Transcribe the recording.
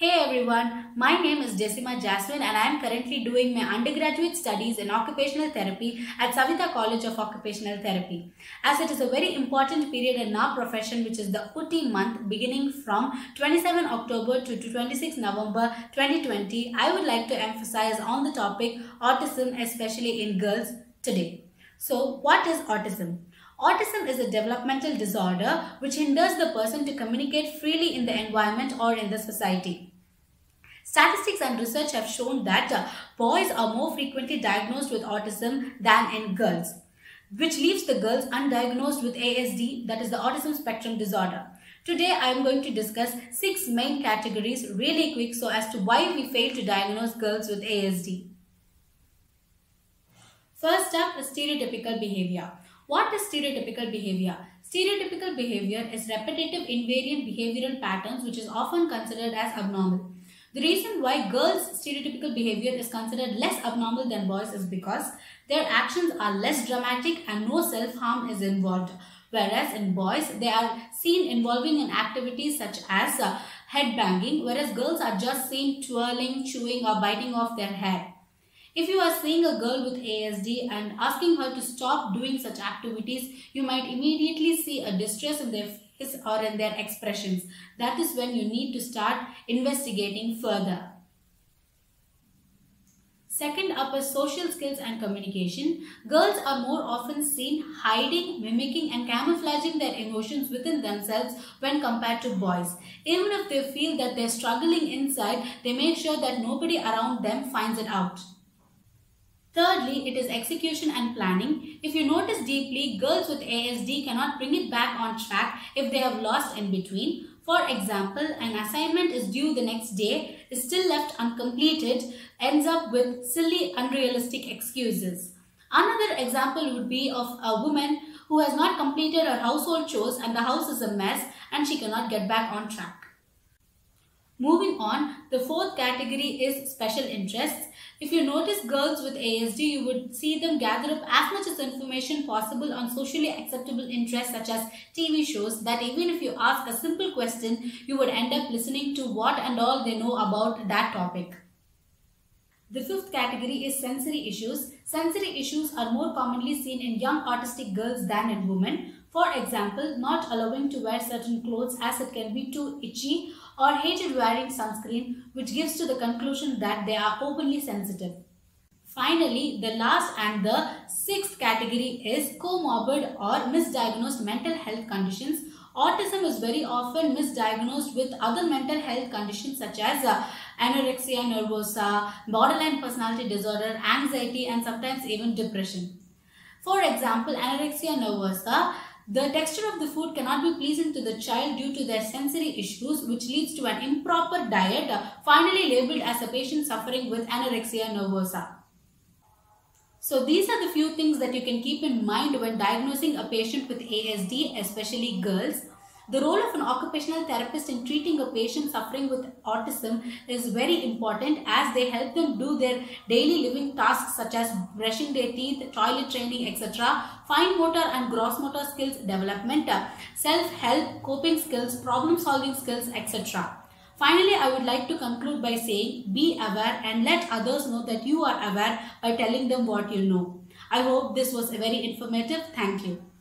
Hey everyone, my name is Jessima Jasmine and I am currently doing my undergraduate studies in occupational therapy at Savita College of Occupational Therapy. As it is a very important period in our profession, which is the Utti month beginning from 27 October to 26 November 2020, I would like to emphasize on the topic autism, especially in girls today. So what is autism? Autism is a developmental disorder which hinders the person to communicate freely in the environment or in the society. Statistics and research have shown that boys are more frequently diagnosed with autism than in girls, which leaves the girls undiagnosed with ASD, that is the autism spectrum disorder. Today I am going to discuss 6 main categories really quick so as to why we fail to diagnose girls with ASD. First up is stereotypical behavior. What is stereotypical behavior? Stereotypical behavior is repetitive invariant behavioral patterns which is often considered as abnormal. The reason why girls' stereotypical behavior is considered less abnormal than boys is because their actions are less dramatic and no self-harm is involved. Whereas in boys, they are seen involving in activities such as head banging, whereas girls are just seen twirling, chewing or biting off their hair. If you are seeing a girl with ASD and asking her to stop doing such activities, you might immediately see a distress in their face or in their expressions. That is when you need to start investigating further. Second up is social skills and communication. Girls are more often seen hiding, mimicking and camouflaging their emotions within themselves when compared to boys. Even if they feel that they are struggling inside, they make sure that nobody around them finds it out. Thirdly, it is execution and planning. If you notice deeply, girls with ASD cannot bring it back on track if they have lost in between. For example, an assignment is due the next day, is still left uncompleted, ends up with silly, unrealistic excuses. Another example would be of a woman who has not completed her household chores and the house is a mess and she cannot get back on track. Moving on, the fourth category is special interests. If you notice girls with ASD, you would see them gather up as much as information possible on socially acceptable interests such as TV shows that even if you ask a simple question, you would end up listening to what and all they know about that topic. The fifth category is sensory issues. Sensory issues are more commonly seen in young autistic girls than in women. For example, not allowing to wear certain clothes as it can be too itchy, or hated wearing sunscreen, which gives to the conclusion that they are openly sensitive. Finally, the last and the sixth category is comorbid or misdiagnosed mental health conditions. Autism is very often misdiagnosed with other mental health conditions such as anorexia nervosa, borderline personality disorder, anxiety and sometimes even depression. For example, anorexia nervosa, the texture of the food cannot be pleasing to the child due to their sensory issues, which leads to an improper diet, finally labeled as a patient suffering with anorexia nervosa. So these are the few things that you can keep in mind when diagnosing a patient with ASD, especially girls. The role of an occupational therapist in treating a patient suffering with autism is very important as they help them do their daily living tasks such as brushing their teeth, toilet training, etc., fine motor and gross motor skills development, self-help, coping skills, problem-solving skills, etc. Finally, I would like to conclude by saying be aware and let others know that you are aware by telling them what you know. I hope this was very informative. Thank you.